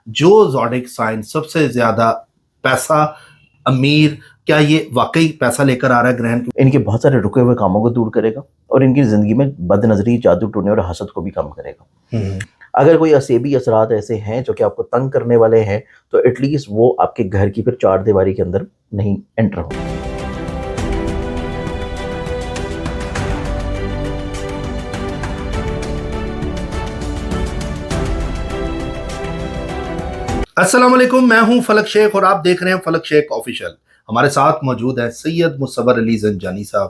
جو zodiac sign سب سے زیادہ پیسہ امیر، کیا یہ واقعی پیسہ لے کر آ رہا ہے گرہن؟ ان کے بہت سارے رکے ہوئے کاموں کو دور کرے گا اور ان کی زندگی میں بد نظری، جادو ٹونے اور حسد کو بھی کم کرے گا۔ اگر کوئی اسیبی اثرات ایسے ہیں جو کہ آپ کو تنگ کرنے والے ہیں تو ایٹ لیسٹ وہ آپ کے گھر کی پھر چار دیواری کے اندر نہیں انٹر ہوں۔ السلام علیکم، میں ہوں فلک شیخ اور آپ دیکھ رہے ہیں فلک شیخ آفیشل۔ ہمارے ساتھ موجود ہیں سید مصور علی زنجانی صاحب،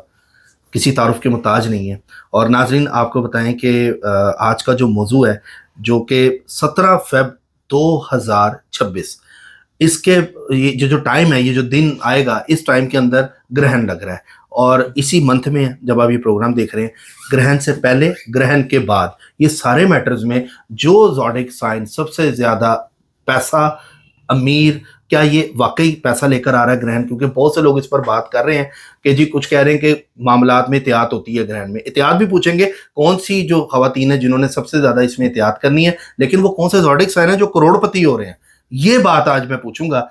کسی تعارف کے محتاج نہیں ہیں۔ اور ناظرین آپ کو بتائیں کہ آج کا جو موضوع ہے جو کہ 17 فیب 2026، اس کے یہ جو ٹائم ہے، یہ جو دن آئے گا، اس ٹائم کے اندر گرہن لگ رہا ہے اور اسی منتھ میں جب آپ یہ پروگرام دیکھ رہے ہیں، گرہن سے پہلے گرہن کے بعد، یہ سارے میٹرز میں جو زوڈک سائن سب سے زیادہ پیسہ امیر، کیا یہ واقعی پیسہ لے کر آ رہا ہے گرہن؟ کیونکہ بہت سے لوگ اس پر بات کر رہے ہیں کہ جی کچھ کہہ رہے ہیں کہ معاملات میں احتیاط ہوتی ہے گرہن میں۔ احتیاط بھی پوچھیں گے کون سی جو خواتین ہیں جنہوں نے سب سے زیادہ اس میں احتیاط کرنی ہے، لیکن وہ کون سے زوڈک سائن ہیں جو کروڑ پتی ہو رہے ہیں؟ یہ بات آج میں پوچھوں گا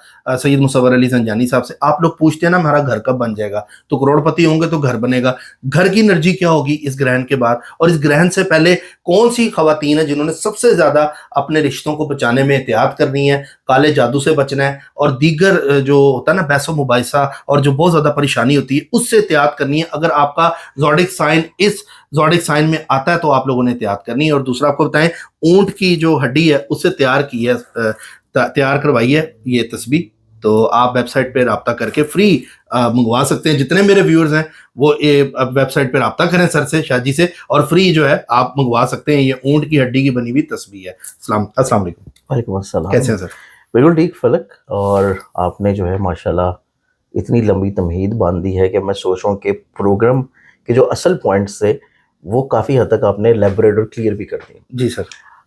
سید مصور علی زنجانی صاحب سے۔ آپ لوگ پوچھتے ہیں نا ہمارا گھر کب بن جائے گا، تو کروڑ پتی ہوں گے تو گھر بنے گا۔ گھر کی انرجی کیا ہوگی اس گرہن کے بعد، اور اس گرہن سے پہلے کون سی خواتین ہیں جنہوں نے سب سے زیادہ اپنے رشتوں کو بچانے میں احتیاط کرنی ہے، کالے جادو سے بچنا ہے، اور دیگر جو ہوتا ہے نا بحث و مباحثہ اور جو بہت زیادہ پریشانی ہوتی ہے اس سے احتیاط کرنی ہے۔ اگر آپ کا زوڈک سائن اس زوڈک سائن میں آتا ہے تو آپ لوگوں نے احتیاط کرنی ہے۔ اور دوسرا آپ کو بتائیں، اونٹ کی جو ہڈی ہے اس سے تیار کروائی ہے یہ تسبیح، تو آپ ویب سائٹ پہ رابطہ کر کے فری منگوا سکتے ہیں۔ جتنے میرے ویورز ہیں وہ ویب سائٹ پہ رابطہ کریں سر سے، شاہ جی سے، اور فری جو ہے آپ منگوا سکتے ہیں۔ یہ اونٹ کی ہڈی کی بنی ہوئی تسبیح ہے۔ السلام علیکم۔ وعلیکم السلام، کیسے ہیں سر؟ بالکل ٹھیک فلک، اور آپ نے جو ہے ماشاءاللہ اتنی لمبی تمہید باندھ دی ہے کہ میں سوچ رہا ہوں کہ پروگرام کے جو اصل پوائنٹس تھے وہ کافی حد تک آپ نے لیبوریٹ اور کلیئر بھی کر دی۔ جی سر۔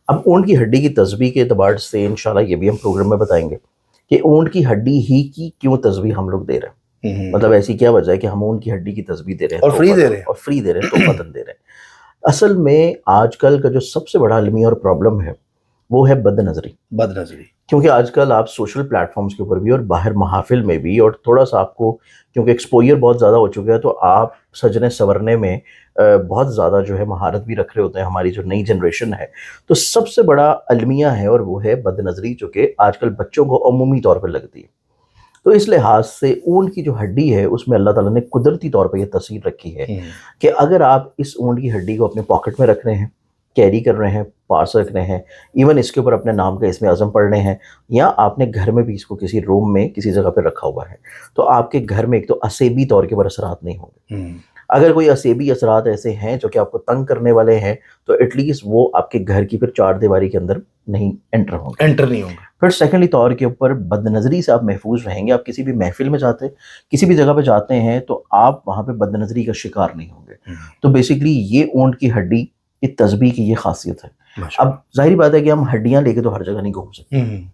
اب اونٹ کی ہڈی کی تسبیح کے اعتبار سے انشاءاللہ یہ بھی ہم پروگرام میں بتائیں گے کہ اونٹ کی ہڈی ہی کی کیوں تسبیح ہم لوگ دے رہے ہیں، مطلب ایسی کیا وجہ ہے کہ ہم اونٹ کی ہڈی کی تسبیح دے رہے ہیں اور فری دے رہے ہیں، تحفہ دے رہے ہیں۔ اصل میں آج کل کا جو سب سے بڑا عالمی اور پرابلم ہے وہ ہے بد نظری۔ کیونکہ آج کل آپ سوشل پلیٹ فارمز کے اوپر بھی اور باہر محافل میں بھی، اور تھوڑا سا آپ کو کیونکہ ایکسپوئر بہت زیادہ ہو چکا ہے تو آپ سجنے سورنے میں بہت زیادہ جو ہے مہارت بھی رکھ رہے ہوتے ہیں۔ ہماری جو نئی جنریشن ہے تو سب سے بڑا المیہ ہے اور وہ ہے بد نظری، جو کہ آج کل بچوں کو عمومی طور پر لگتی ہے۔ تو اس لحاظ سے اونٹ کی جو ہڈی ہے اس میں اللہ تعالیٰ نے قدرتی طور پر یہ تصویر رکھی ہے کہ اگر آپ اس اونٹ کی ہڈی کو اپنے پاکٹ میں رکھ رہے ہیں، کیری کر رہے ہیں، پارس رکھ رہے ہیں، ایون اس کے اوپر اپنے نام کا اسم اعظم پڑھ رہے ہیں، یا آپ نے گھر میں بھی اس کو کسی روم میں کسی جگہ پہ رکھا ہوا ہے، تو آپ کے گھر میں ایک تو اسیبی طور کے اوپر اثرات نہیں ہوں گے۔ اگر کوئی اسیبی اثرات ایسے ہیں جو کہ آپ کو تنگ کرنے والے ہیں تو ایٹ لیسٹ وہ آپ کے گھر کی پھر چار دیواری کے اندر نہیں انٹر نہیں ہوں گے۔ پھر سیکنڈلی طور کے اوپر بد نظری سے آپ محفوظ رہیں گے۔ آپ کسی بھی محفل میں جاتے، کسی بھی جگہ پہ جاتے ہیں تو آپ وہاں پہ بد نظری کا شکار نہیں ہوں گے۔ تو بیسیکلی یہ اونٹ کی ہڈی کی تسبیح کی یہ خاصیت ہے۔ اب ظاہری بات ہے کہ ہم ہڈیاں لے کے تو ہر جگہ نہیں گھوم سکتے،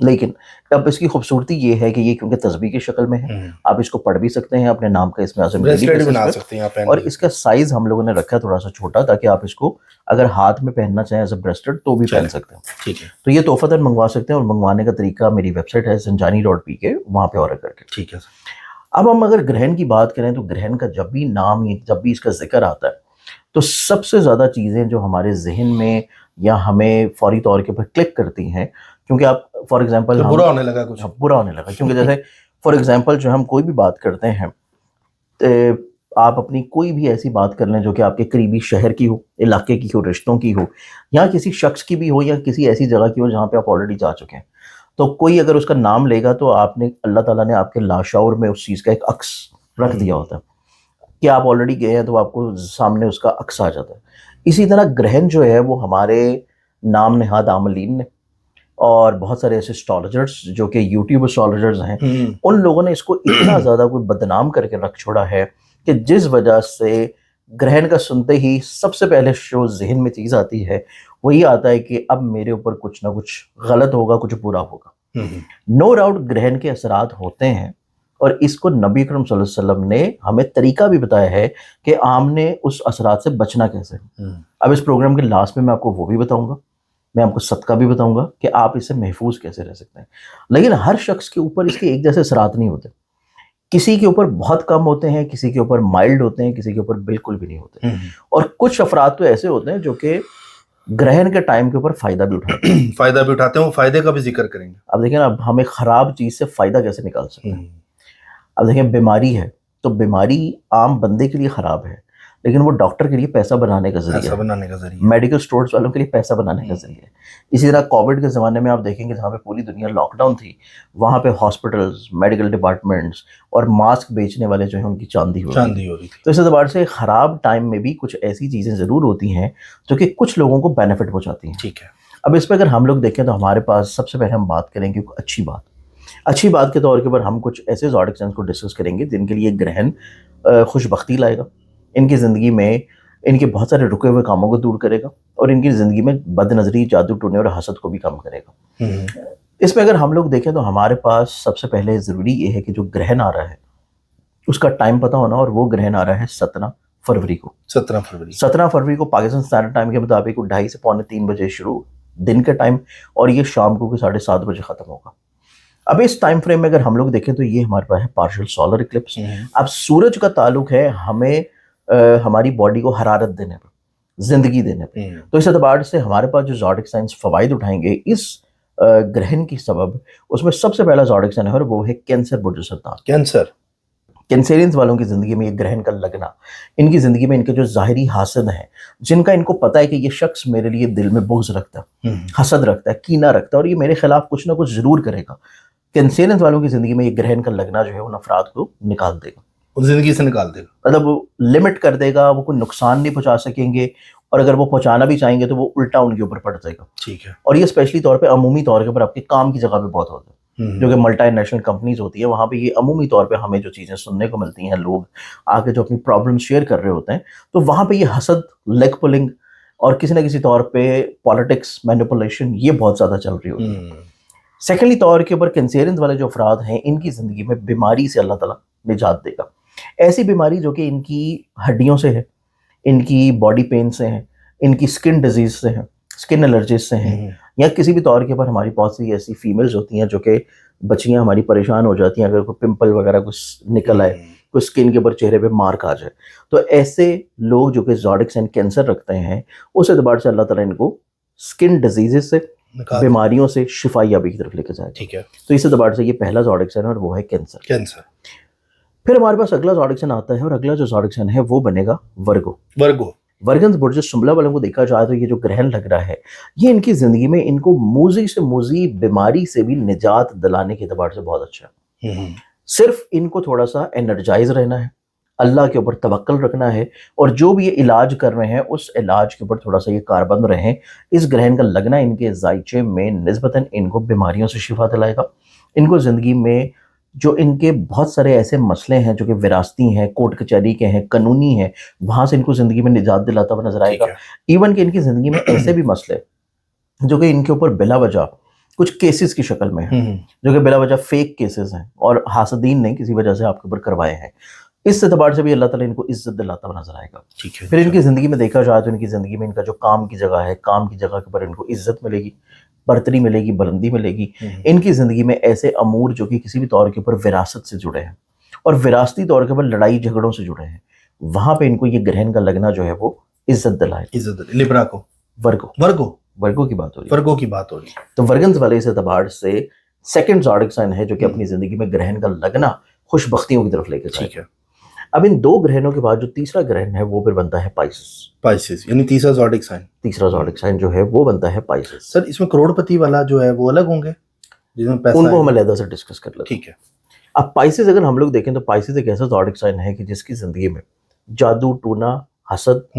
لیکن اب اس کی خوبصورتی یہ ہے کہ یہ کیونکہ تسبیح کی شکل میں ہے، آپ اس کو پڑھ بھی سکتے ہیں، اپنے نام کا اسم اعظم بنا سکتے ہیں، اور اس کا سائز ہم لوگوں نے رکھا ہے تھوڑا سا چھوٹا تاکہ آپ اس کو اگر ہاتھ میں پہننا چاہیں ایز اے بریسلیٹ تو بھی پہن سکتے ہیں۔ تو یہ تحفہ منگوا سکتے ہیں، اور منگوانے کا طریقہ میری ویب سائٹ ہے zanjani.pk، وہاں پہ آرڈر کر کے۔ ٹھیک ہے۔ اب ہم اگر گرہن کی بات کریں تو گرہن کا جب بھی نام، جب بھی اس کا ذکر آتا ہے تو سب سے زیادہ چیزیں جو ہمارے ذہن میں یا ہمیں فوری طور کے اوپر کلک کرتی ہیں، کیونکہ آپ فار ایگزامپل برا ہونے لگا کیونکہ جیسے فار ایگزامپل جو ہم کوئی بھی بات کرتے ہیں، آپ اپنی کوئی بھی ایسی بات کر لیں جو کہ آپ کے قریبی شہر کی ہو، علاقے کی ہو، رشتوں کی ہو، یا کسی شخص کی بھی ہو، یا کسی ایسی جگہ کی ہو جہاں پہ آپ آلریڈی جا چکے ہیں، تو کوئی اگر اس کا نام لے گا تو آپ نے، اللہ تعالیٰ نے آپ کے لاشعور میں اس چیز کا ایک عکس رکھ دیا ہوتا ہے کہ آپ آلریڈی گئے ہیں تو آپ کو سامنے اس کا عکس آ جاتا ہے۔ اسی طرح گرہن جو ہے وہ ہمارے نام نہاد عاملین نے اور بہت سارے ایسے اسٹرالوجرز جو کہ یوٹیوب اسٹرالوجرز ہیں، ان لوگوں نے اس کو اتنا زیادہ کوئی بدنام کر کے رکھ چھوڑا ہے کہ جس وجہ سے گرہن کا سنتے ہی سب سے پہلے جو ذہن میں چیز آتی ہے وہی آتا ہے کہ اب میرے اوپر کچھ نہ کچھ غلط ہوگا، کچھ برا ہوگا۔ نو ڈاؤٹ گرہن کے اثرات ہوتے ہیں، اور اس کو نبی اکرم صلی اللہ علیہ وسلم نے ہمیں طریقہ بھی بتایا ہے کہ ہم نے اس اثرات سے بچنا کیسے۔ اب اس پروگرام کے لاسٹ میں آپ کو وہ بھی بتاؤں گا، میں آپ کو صدقہ بھی بتاؤں گا کہ آپ اس سے محفوظ کیسے رہ سکتے ہیں. لیکن ہر شخص کے اوپر اس کے ایک جیسے اثرات نہیں ہوتے. کسی کے اوپر بہت کم ہوتے ہیں, کسی کے اوپر مائلڈ ہوتے ہیں, کسی کے اوپر بالکل بھی نہیں ہوتے. اور کچھ افراد تو ایسے ہوتے ہیں جو کہ گرہن کے ٹائم کے اوپر فائدہ بھی اٹھاتے ہیں. فائدہ بھی اٹھاتے ہیں, وہ فائدے کا بھی ذکر کریں گے. اب دیکھیں نا, اب ہم ایک خراب چیز سے فائدہ کیسے نکال سکتے ہیں. اب دیکھیں بیماری ہے تو بیماری عام بندے کے لیے خراب ہے, لیکن وہ ڈاکٹر کے لیے پیسہ بنانے کا ذریعہ ہے, میڈیکل سٹورز والوں کے لیے پیسہ بنانے کا ذریعہ ہے. اسی طرح کووڈ کے زمانے میں آپ دیکھیں گے جہاں پہ پوری دنیا لاک ڈاؤن تھی, وہاں پہ ہاسپٹلز, میڈیکل ڈپارٹمنٹس اور ماسک بیچنے والے جو ہیں ان کی چاندی ہو رہی تھی. تو اس اعتبار سے خراب ٹائم میں بھی کچھ ایسی چیزیں ضرور ہوتی ہیں جو کہ کچھ لوگوں کو بینیفٹ پہنچاتی ہیں. ٹھیک ہے. اب اس پہ اگر ہم لوگ دیکھیں تو ہمارے پاس سب سے پہلے ہم بات کریں گے اچھی بات کے طور کے اوپر ہم کچھ ایسے زوڈک سائنس کو ڈسکس کریں گے جن کے لیے گرہن خوش بختی لائے گا, ان کی زندگی میں ان کے بہت سارے رکے ہوئے کاموں کو دور کرے گا, اور ان کی زندگی میں بد نظری, جادو ٹونے اور حسد کو بھی کم کرے گا. اس میں اگر ہم لوگ دیکھیں تو ہمارے پاس سب سے پہلے ضروری یہ ہے کہ جو گرہن آ رہا ہے اس کا ٹائم پتہ ہونا, اور وہ گرہن آ رہا ہے 17 فروری کو. 17 فروری کو پاکستان اسٹینڈرڈ ٹائم کے مطابق 2:30 سے 2:45 بجے شروع دن کے ٹائم, اور یہ شام کو 7:30 بجے ختم ہوگا. اب اس ٹائم فریم میں اگر ہم لوگ دیکھیں تو یہ ہمارے پاس ہے پارشل سولر اکلپس. اب سورج کا تعلق ہے ہمیں ہماری باڈی کو حرارت دینے پہ, زندگی دینے پہ. تو اس اعتبار سے ہمارے پاس جو زوڈک سائنس فوائد اٹھائیں گے اس گرہن کی سبب, اس میں سب سے پہلا زوڈک سائن ہے وہ ہے کینسر برج سرطان. کینسرینز والوں کی زندگی میں یہ گرہن کا لگنا, ان کی زندگی میں ان کے جو ظاہری حاسد ہیں, جن کا ان کو پتہ ہے کہ یہ شخص میرے لیے دل میں بغض رکھتا ہے, حسد رکھتا ہے, کینہ رکھتا ہے, اور یہ میرے خلاف کچھ نہ کچھ ضرور کرے گا. کینسرینز والوں کی زندگی میں یہ گرہن کا لگنا جو ہے ان افراد کو نکال دے گا, زندگی سے نکال دے گا, مطلب لمٹ کر دے گا. وہ کوئی نقصان نہیں پہنچا سکیں گے, اور اگر وہ پہنچانا بھی چاہیں گے تو وہ الٹا ان کے اوپر پڑ جائے گا. ٹھیک ہے. اور یہ اسپیشلی طور پہ عمومی طور کے اوپر آپ کے کام کی جگہ پہ بہت ہوتا ہے, جو کہ ملٹی نیشنل کمپنیز ہوتی ہیں, وہاں پہ یہ عمومی طور پہ ہمیں جو چیزیں سننے کو ملتی ہیں, لوگ آ کے جو اپنی پرابلم شیئر کر رہے ہوتے ہیں, تو وہاں پہ یہ حسد, لیگ پولنگ اور کسی نہ کسی طور پہ پالیٹکس, مینیپولیشن, یہ بہت زیادہ چل رہی ہوتی ہے. سیکنڈلی طور کے اوپر کینسرینز والے جو افراد ہیں ان کی زندگی میں بیماری سے اللہ تعالیٰ نجات دے گا. ایسی بیماری جو کہ ان کی ہڈیوں سے ہے, ان کی باڈی پین سے ہیں, ان کی سکن ڈیزیز سے ہیں, سکن الرجیز سے ہیں, یا کسی بھی طور کے اوپر ہماری بہت سی ایسی فیمیلز ہوتی ہیں جو کہ بچیاں ہماری پریشان ہو جاتی ہیں اگر کوئی پمپل وغیرہ کچھ نکل آئے, کوئی سکن کے اوپر چہرے پہ مارک آ جائے. تو ایسے لوگ جو کہ زوڈک سائن کینسر رکھتے ہیں, اس اعتبار سے اللہ تعالیٰ ان کو سکن ڈیزیزز سے, بیماریوں سے شفا یابی کی طرف لے کے جائے. ٹھیک ہے. تو اس اعتبار سے یہ پہلا زوڈک سائن ہے اور وہ ہے کینسر. پھر ہمارے پاس اگلا زوڈک سائن آتا ہے, اور اگلا جو زوڈک سائن ہے وہ بنے گا ورگو. ورگنز برج سنبلہ والوں کو دیکھا جائے تو یہ جو گرہن لگ رہا ہے یہ ان کی زندگی میں ان کو موذی سے موذی بیماری سے بھی نجات دلانے کے اعتبار سے بہت اچھا ہے. صرف ان کو تھوڑا سا انرجائز رہنا ہے, اللہ کے اوپر توکل رکھنا ہے, اور جو بھی یہ علاج کر رہے ہیں اس علاج کے اوپر تھوڑا سا یہ کاربند رہیں. اس گرہن کا لگنا ان کے ذائچے میں نسبتاً ان کو بیماریوں سے شفا دلائے گا. ان کو زندگی میں جو ان کے بہت سارے ایسے مسئلے ہیں جو کہ وراثتی ہیں, کورٹ کچہری کے ہیں, قانونی ہیں, وہاں سے ان کو زندگی میں نجات دلاتا ہوا نظر آئے گا. ایون کہ ان کی زندگی میں ایسے بھی مسئلے جو کہ ان کے اوپر بلا وجہ کچھ کیسز کی شکل میں ہیں, جو کہ بلا وجہ فیک کیسز ہیں اور حاسدین نے کسی وجہ سے آپ کے اوپر کروائے ہیں, اس اعتبار سے بھی اللہ تعالیٰ ان کو عزت دلاتا ہوا نظر آئے گا. پھر ان کی زندگی میں دیکھا جائے تو ان کی زندگی میں ان کا جو کام کی جگہ ہے, کام کی جگہ کے اوپر ان کو عزت ملے گی, برتری ملے گی, بلندی ملے گی. ان کی زندگی میں ایسے امور جو کہ کسی بھی طور کے اوپر وراثت سے جڑے ہیں اور وراثتی طور کے اوپر لڑائی جھگڑوں سے جڑے ہیں, وہاں پہ ان کو یہ گرہن کا لگنا جو ہے وہ عزت دلائے. لبرا کو ورگو کی بات ہو رہی ہے. تو ورگنز والے اس اعتبار سے سیکنڈ زوڈک سائن ہے جو کہ اپنی زندگی میں گرہن کا لگنا خوش بختیوں کی طرف لے کے جائے. اب ان دو گرہنوں کے بعد جو تیسرا گرہن ہے وہ پھر بنتا ہے پائسس, یعنی تیسرا زوڈک سائن جو ہے وہ بنتا ہے پائسس. سر اس میں کروڑ پتی والا جو ہے وہ الگ ہوں گے جس میں پیسہ, ان کو ہم علیحدہ سے ڈسکس کر لیتے ہیں. ٹھیک ہے. اب پائسس اگر ہم لوگ دیکھیں تو پائسس ایک ایسا زوڈک سائن ہے کہ جس کی زندگی میں جادو ٹونا, حسد,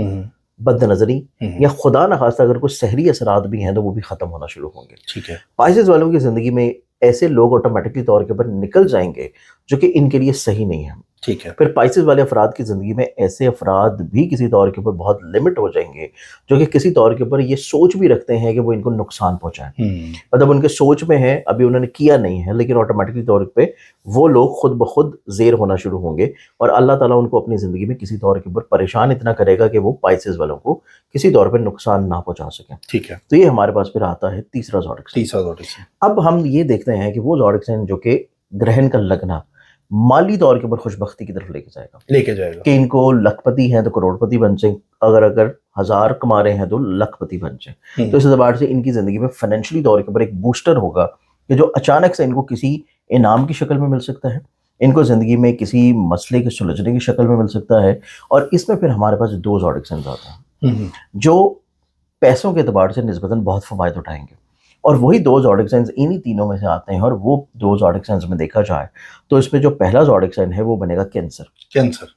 بد نظری یا خدا نخواستہ اگر کوئی سحری اثرات بھی ہیں تو وہ بھی ختم ہونا شروع ہوں گے. ٹھیک ہے. پائسس والوں کی زندگی میں ایسے لوگ آٹومیٹکلی طور کے اوپر نکل جائیں گے جو کہ ان کے لیے صحیح نہیں ہے. ٹھیک ہے. پھر پائسز والے افراد کی زندگی میں ایسے افراد بھی کسی طور کے اوپر بہت لمٹ ہو جائیں گے جو کہ کسی طور کے اوپر یہ سوچ بھی رکھتے ہیں کہ وہ ان کو نقصان پہنچائیں. مطلب ان کے سوچ میں ہے، ابھی انہوں نے کیا نہیں ہے، لیکن آٹومیٹکلی طور پہ وہ لوگ خود بخود زیر ہونا شروع ہوں گے، اور اللہ تعالیٰ ان کو اپنی زندگی میں کسی طور کے اوپر پریشان اتنا کرے گا کہ وہ پائسز والوں کو کسی طور پہ نقصان نہ پہنچا سکیں. ٹھیک ہے. تو یہ ہمارے پاس پھر آتا ہے تیسرا زوڈک سائن. اب ہم یہ دیکھتے ہیں کہ وہ زوڈک سائن جو کہ گرہن کا لگنا مالی طور کے اوپر خوش بختی کی طرف لے کے جائے گا کہ ان کو لکھ پتی ہیں تو کروڑ پتی بن جائیں، اگر 1000 کما رہے ہیں تو لکھ پتی بن جائیں. تو اس اعتبار سے ان کی زندگی میں فائنینشلی طور کے اوپر ایک بوسٹر ہوگا کہ جو اچانک سے ان کو کسی انعام کی شکل میں مل سکتا ہے، ان کو زندگی میں کسی مسئلے کے سلجھنے کی شکل میں مل سکتا ہے. اور اس میں پھر ہمارے پاس 2 زوڈک سائنز آتے ہیں جو پیسوں کے اعتبار سے نسبتاً بہت فوائد اٹھائیں گے، اور وہی 2 زوڈک سائنز انہی تینوں میں سے آتے ہیں. اور وہ 2 زوڈک سائنز میں دیکھا جائے تو اس میں جو پہلا زوڈک سائن ہے وہ بنے گا کینسر.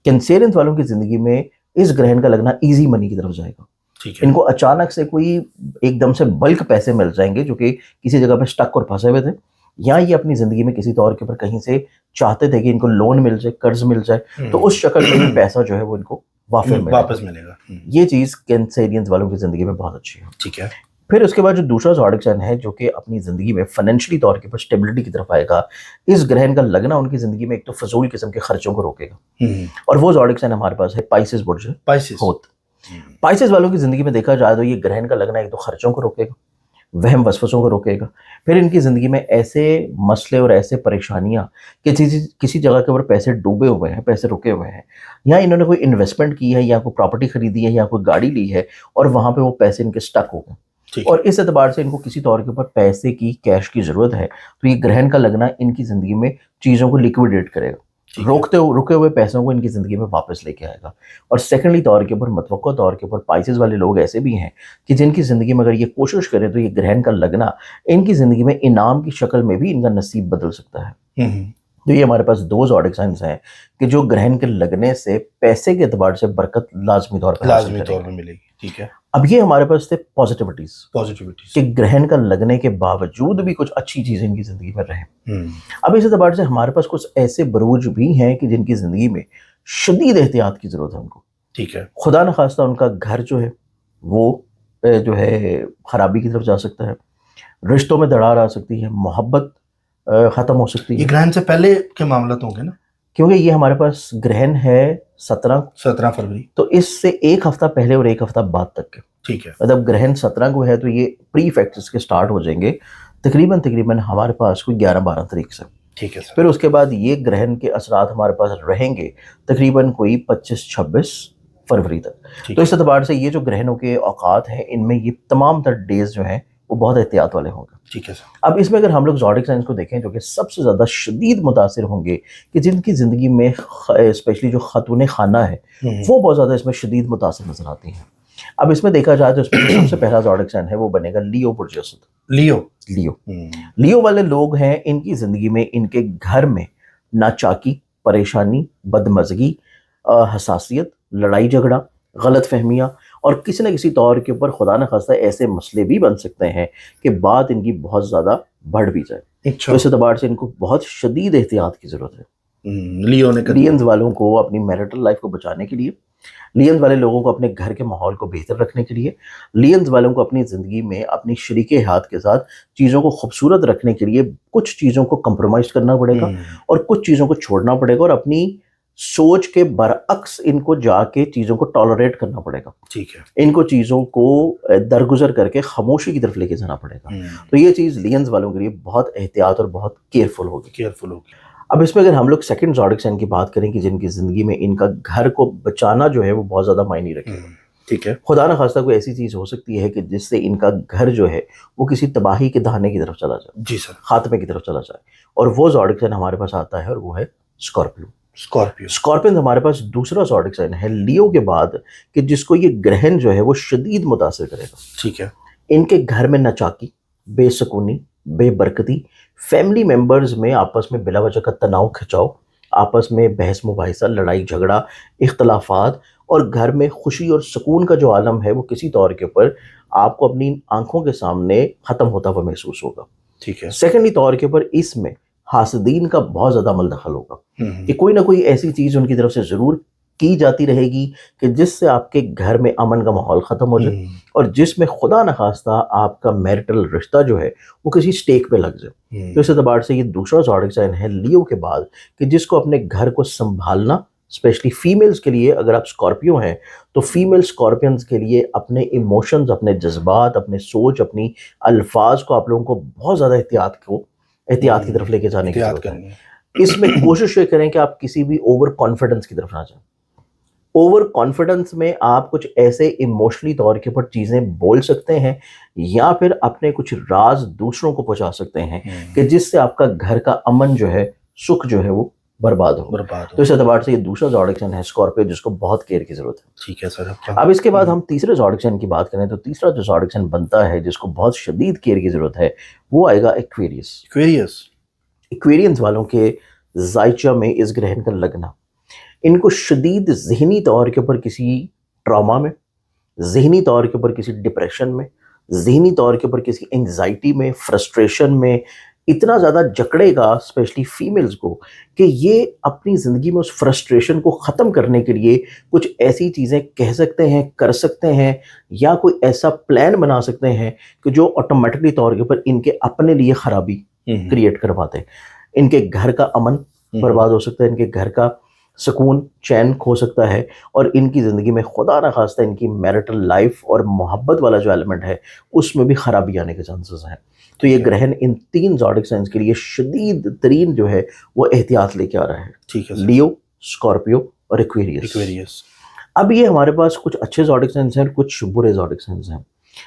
کینسیرینز والوں کی زندگی میں اس گرہن کا لگنا ایزی منی کی طرف جائے گا. ان کو اچانک سے کوئی ایک دم سے بلک پیسے مل جائیں گے جو کہ کسی جگہ پہ سٹک اور پھنسے ہوئے تھے، یا یہ اپنی زندگی میں کسی طور کے اوپر کہیں سے چاہتے تھے کہ ان کو لون مل جائے، قرض مل جائے، تو اس شکل میں یہ پیسہ جو ہے وہ ان کو واپس ملے گا. یہ چیز کینسیرینز والوں کی زندگی میں بہت اچھی ہے. ٹھیک ہے. پھر اس کے بعد جو دوسرا زوڈک سائن ہے جو کہ اپنی زندگی میں فائنینشلی طور کے پر اسٹیبلٹی کی طرف آئے گا، اس گرہن کا لگنا ان کی زندگی میں ایک تو فضول قسم کے خرچوں کو روکے گا. اور وہ زوڈک سائن ہمارے پاس ہے پائسز برج ہوت. پائسز والوں کی زندگی میں دیکھا جائے تو یہ گرہن کا لگنا ایک تو خرچوں کو روکے گا، وہم وسوسوں کو روکے گا. پھر ان کی زندگی میں ایسے مسئلے اور ایسے پریشانیاں کہ کسی جگہ کے اوپر پیسے ڈوبے ہوئے ہیں، پیسے رکے ہوئے ہیں، یا انہوں نے کوئی انویسٹمنٹ کی ہے، یا کوئی پراپرٹی خریدی ہے، یا کوئی گاڑی لی ہے، اور وہاں پہ وہ پیسے ان کے سٹک ہو گئے. اور اس اعتبار سے ان کو کسی طور کے اوپر پیسے کی، کیش کی ضرورت ہے، تو یہ گرہن کا لگنا ان کی زندگی میں چیزوں کو لیکویڈیٹ کرے گا، رکے ہوئے پیسوں کو ان کی زندگی میں واپس لے کے آئے گا. اور سیکنڈلی طور کے اوپر متوقع طور کے اوپر پائسز والے لوگ ایسے بھی ہیں کہ جن کی زندگی میں اگر یہ کوشش کریں تو یہ گرہن کا لگنا ان کی زندگی میں انعام کی شکل میں بھی ان کا نصیب بدل سکتا ہے. تو یہ ہمارے پاس 2 زوڈک سائنز ہیں کہ جو گرہن کے لگنے سے پیسے کے اعتبار سے برکت لازمی طور پر ملے گی. ٹھیک ہے. اب یہ ہمارے پاس تھے پازیٹیوٹیز کہ گرہن کا لگنے کے باوجود بھی کچھ اچھی چیزیں ان کی زندگی میں رہیں. اب اس اعتبار سے ہمارے پاس کچھ ایسے بروج بھی ہیں کہ جن کی زندگی میں شدید احتیاط کی ضرورت ہے ان کو. ٹھیک ہے. خدا نخواستہ ان کا گھر جو ہے وہ جو ہے خرابی کی طرف جا سکتا ہے، رشتوں میں دراڑ آ سکتی ہے، محبت ختم ہو سکتی ہے. یہ گرہن سے پہلے کے معاملات ہوں گے نا، کیونکہ یہ ہمارے پاس گرہن ہے 17 فروری، تو اس سے ایک ہفتہ پہلے اور ایک ہفتہ بعد تک کے. ٹھیک ہے. مطلب گرہن 17 کو ہے تو یہ پری ایفیکٹس کے سٹارٹ ہو جائیں گے تقریباً ہمارے پاس کوئی 11-12 تاریخ سے. ٹھیک ہے. پھر اس کے بعد یہ گرہن کے اثرات ہمارے پاس رہیں گے تقریباً کوئی 25-26 فروری تک. تو اس اعتبار سے یہ جو گرہنوں کے اوقات ہیں ان میں یہ تمام تر ڈیز جو ہیں وہ بہت احتیاط والے ہوں گے. ٹھیک ہے. اب اس میں اگر ہم لوگ زوڈک سائنس کو دیکھیں جو کہ سب سے زیادہ شدید متاثر ہوں گے، کہ جن کی زندگی میں اسپیشلی جو خاتون خانہ ہے وہ بہت زیادہ اس میں شدید متاثر نظر آتی ہیں. اب اس میں دیکھا جائے تو اس میں سب سے پہلا زوڈک سائن ہے وہ بنے گا لیو برج اسد. لیو والے لوگ ہیں، ان کی زندگی میں ان کے گھر میں ناچاکی، پریشانی، بدمزگی، حساسیت، لڑائی جھگڑا، غلط فہمیاں اور کسی نہ کسی طور کے اوپر خدا نخواستہ ایسے مسئلے بھی بن سکتے ہیں کہ بات ان کی بہت زیادہ بڑھ بھی جائے. تو اس اعتبار سے ان کو بہت شدید احتیاط کی ضرورت ہے. لینز والوں کو اپنی میرٹل لائف کو بچانے کے لیے، لینز والے لوگوں کو اپنے گھر کے ماحول کو بہتر رکھنے کے لیے، لینز والوں کو اپنی زندگی میں اپنی شریک حیات کے ساتھ چیزوں کو خوبصورت رکھنے کے لیے کچھ چیزوں کو کمپرومائز کرنا پڑے گا اور کچھ چیزوں کو چھوڑنا پڑے گا، اور اپنی سوچ کے برعکس ان کو جا کے چیزوں کو ٹالریٹ کرنا پڑے گا. ٹھیک ہے. ان کو چیزوں کو درگزر کر کے خاموشی کی طرف لے کے جانا پڑے گا. تو یہ چیز لینز والوں کے لیے بہت احتیاط اور بہت کیئرفل ہوگی. اب اس میں اگر ہم لوگ سیکنڈ زوڈک سائن کی بات کریں کہ جن کی زندگی میں ان کا گھر کو بچانا جو ہے وہ بہت زیادہ معنی رکھے گا. ٹھیک ہے. خدا نخواستہ کوئی ایسی چیز ہو سکتی ہے کہ جس سے ان کا گھر جو ہے وہ کسی تباہی کے دہانے کی طرف چلا جائے. جی سر. خاتمے کی طرف چلا جائے. اور وہ زوڈک سائن ہمارے پاس آتا ہے اور وہ ہے اسکارپیو ہمارے پاس دوسرا زوڈک سائن ہے لیو کے بعد کہ جس کو یہ گرہن جو ہے وہ شدید متاثر کرے گا. ٹھیک ہے. ان کے گھر میں ناچاکی، بے سکونی، بے برکتی، فیملی ممبرز میں آپس میں بلا وجہ کا تناؤ کھچاؤ، آپس میں بحث مباحثہ، لڑائی جھگڑا، اختلافات، اور گھر میں خوشی اور سکون کا جو عالم ہے وہ کسی طور کے اوپر آپ کو اپنی آنکھوں کے سامنے ختم ہوتا ہوا محسوس ہوگا. ٹھیک ہے. سیکنڈلی طور کے اوپر اس میں حاسدین کا بہت زیادہ عمل دخل ہوگا کہ کوئی نہ کوئی ایسی چیز ان کی طرف سے ضرور کی جاتی رہے گی کہ جس سے آپ کے گھر میں امن کا ماحول ختم ہو جائے اور جس میں خدا نخواستہ آپ کا میرٹل رشتہ جو ہے وہ کسی سٹیک پہ لگ جائے. تو اس اعتبار سے یہ دوسرا زوڈک سائن ہے لیو کے بعد کہ جس کو اپنے گھر کو سنبھالنا، اسپیشلی فیمیلز کے لیے. اگر آپ اسکارپیو ہیں تو فیمیل اسکارپینز کے لیے اپنے ایموشنز، اپنے جذبات، اپنے سوچ، اپنی الفاظ کو آپ لوگوں کو بہت زیادہ احتیاط کی طرف لے کے جانے کی ضرورت ہے. اس میں کوشش یہ کریں کہ آپ کسی بھی اوور کانفیڈنس کی طرف نہ جائیں. اوور کانفیڈنس میں آپ کچھ ایسے ایموشنلی طور کے اوپر چیزیں بول سکتے ہیں یا پھر اپنے کچھ راز دوسروں کو پہنچا سکتے ہیں کہ جس سے آپ کا گھر کا امن جو ہے، سکھ جو ہے وہ برباد ہو. تو اس اعتبار سے یہ دوسرا زوڈک سائن ہے اسکارپیو، جس کو بہت کیئر کی ضرورت ہے. ٹھیک ہے سر. اب اس کے بعد ہم تیسرے زوڈک سائن کی بات کریں تو تیسرا جو زوڈک سائن بنتا ہے جس کو بہت شدید کیئر کی ضرورت ہے وہ آئے گا ایکویریس. ایکویرینس والوں کے ذائچہ میں اس گرہن کا لگنا، ان کو شدید ذہنی طور کے اوپر کسی ٹراما میں، ذہنی طور کے اوپر کسی ڈپریشن میں، ذہنی طور کے اوپر کسی انگزائٹی میں، فرسٹریشن میں اتنا زیادہ جکڑے گا اسپیشلی فیمیلز کو کہ یہ اپنی زندگی میں اس فرسٹریشن کو ختم کرنے کے لیے کچھ ایسی چیزیں کہہ سکتے ہیں، کر سکتے ہیں یا کوئی ایسا پلان بنا سکتے ہیں کہ جو آٹومیٹکلی طور کے اوپر ان کے اپنے لیے خرابی کریٹ کرواتے ہیں. ان کے گھر کا امن برباد ہو سکتا ہے، ان کے گھر کا سکون چین کھو سکتا ہے اور ان کی زندگی میں خدا نخواستہ ان کی میرٹل لائف اور محبت والا جو ایلیمنٹ ہے اس میں بھی خرابی آنے کے چانسز ہیں. تو یہ گرہن ان تین زوڈک سائنز کے لیے شدید ترین جو ہے وہ احتیاط لے کے آ رہا ہے. ٹھیک ہے. لیو، اسکارپیو اور ایکویریس. اب یہ ہمارے پاس کچھ اچھے زوڈک سائنز ہیں اور کچھ برے زوڈک سائنز ہیں،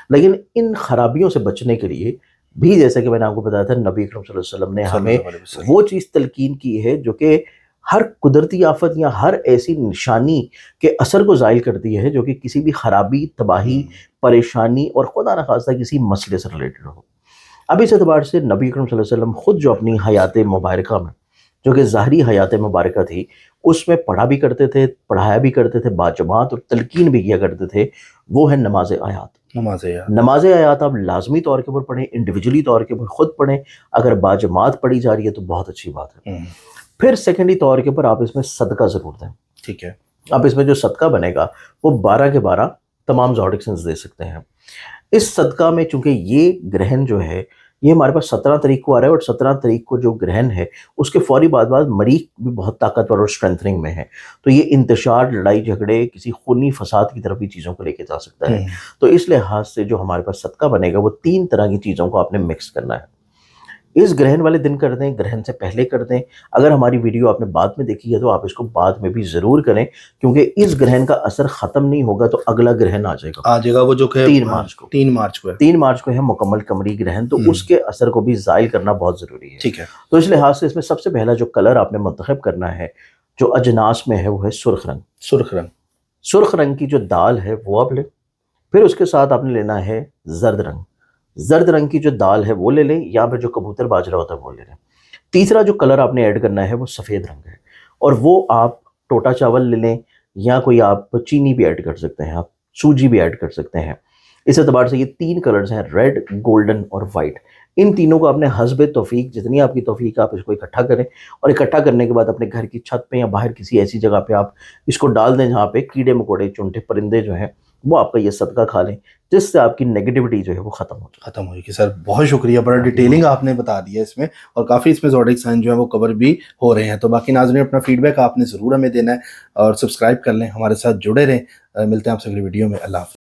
لیکن ان خرابیوں سے بچنے کے لیے بھی جیسے کہ میں نے آپ کو بتایا تھا نبی اکرم صلی اللہ علیہ وسلم نے ہمیں وہ چیز تلقین کی ہے جو کہ ہر قدرتی آفت یا ہر ایسی نشانی کے اثر کو زائل کرتی ہے جو کہ کسی بھی خرابی، تباہی، پریشانی اور خدا نخواستہ کسی مسئلے سے ریلیٹڈ ہو. اب اس اعتبار سے نبی اکرم صلی اللہ علیہ وسلم خود جو اپنی حیات مبارکہ میں، جو کہ ظاہری حیات مبارکہ تھی، اس میں پڑھا بھی کرتے تھے، پڑھایا بھی کرتے تھے باجماعت اور تلقین بھی کیا کرتے تھے، وہ ہے نماز آیات. نماز آیات آپ لازمی طور کے اوپر پڑھیں، انڈیویجولی طور کے اوپر خود پڑھیں. اگر باجماعت پڑھی جا رہی ہے تو بہت اچھی بات ہے. پھر سیکنڈلی طور کے اوپر آپ اس میں صدقہ ضرور دیں. ٹھیک ہے. اب اس میں جو صدقہ بنے گا وہ 12 کے 12 تمام زوڈک سائنز دے سکتے ہیں. اس صدقہ میں چونکہ یہ گرہن جو ہے یہ ہمارے پاس 17 تاریخ کو آ رہا ہے اور 17 تاریخ کو جو گرہن ہے اس کے فوری بعد مریخ بھی بہت طاقتور اور اسٹرینتھنگ میں ہے، تو یہ انتشار، لڑائی جھگڑے، کسی خونی فساد کی طرف بھی چیزوں کو لے کے جا سکتا ہے. تو اس لحاظ سے جو ہمارے پاس صدقہ بنے گا وہ 3 طرح کی چیزوں کو آپ نے مکس کرنا ہے. اس گرہن والے دن کر دیں، گرہن سے پہلے کر دیں. اگر ہماری ویڈیو آپ نے بعد میں دیکھی ہے تو آپ اس کو بعد میں بھی ضرور کریں، کیونکہ اس گرہن کا اثر ختم نہیں ہوگا تو اگلا گرہن آ جائے گا وہ جو کہ 3 مارچ کو ہے مکمل قمری گرہن. تو اس کے اثر کو بھی زائل کرنا بہت ضروری ہے. ٹھیک ہے. تو اس لحاظ سے اس میں سب سے پہلا جو کلر آپ نے منتخب کرنا ہے جو اجناس میں ہے وہ ہے سرخ رنگ. سرخ رنگ کی جو دال ہے وہ آپ لیں. پھر اس کے ساتھ آپ نے لینا ہے زرد رنگ کی جو دال ہے وہ لے لیں، یا پھر جو کبوتر باجرا ہوتا ہے وہ لے لیں. تیسرا جو کلر آپ نے ایڈ کرنا ہے وہ سفید رنگ ہے، اور وہ آپ ٹوٹا چاول لے لیں یا کوئی آپ چینی بھی ایڈ کر سکتے ہیں، آپ سوجی بھی ایڈ کر سکتے ہیں. اس اعتبار سے یہ 3 کلرز ہیں، ریڈ، گولڈن اور وائٹ. ان تینوں کو اپنے حسب توفیق، جتنی آپ کی توفیق آپ اس کو اکٹھا کریں، اور اکٹھا کرنے کے بعد اپنے گھر کی چھت پہ یا باہر کسی ایسی جگہ پہ آپ اس کو ڈال دیں جہاں پہ کیڑے مکوڑے، چونٹے، پرندے جو ہیں وہ آپ کا یہ صدقہ کھا لیں، جس سے آپ کی نیگیٹیوٹی جو ہے وہ ختم ہو گی. سر بہت شکریہ، بڑا ڈیٹیلنگ آپ نے بتا دیا اس میں، اور کافی اس میں زوڈک سائن جو ہے وہ کور بھی ہو رہے ہیں. تو باقی ناظرین اپنا فیڈ بیک آپ نے ضرور ہمیں دینا ہے اور سبسکرائب کر لیں، ہمارے ساتھ جڑے رہیں. ملتے ہیں آپ سے اگلی ویڈیو میں. اللہ حافظ.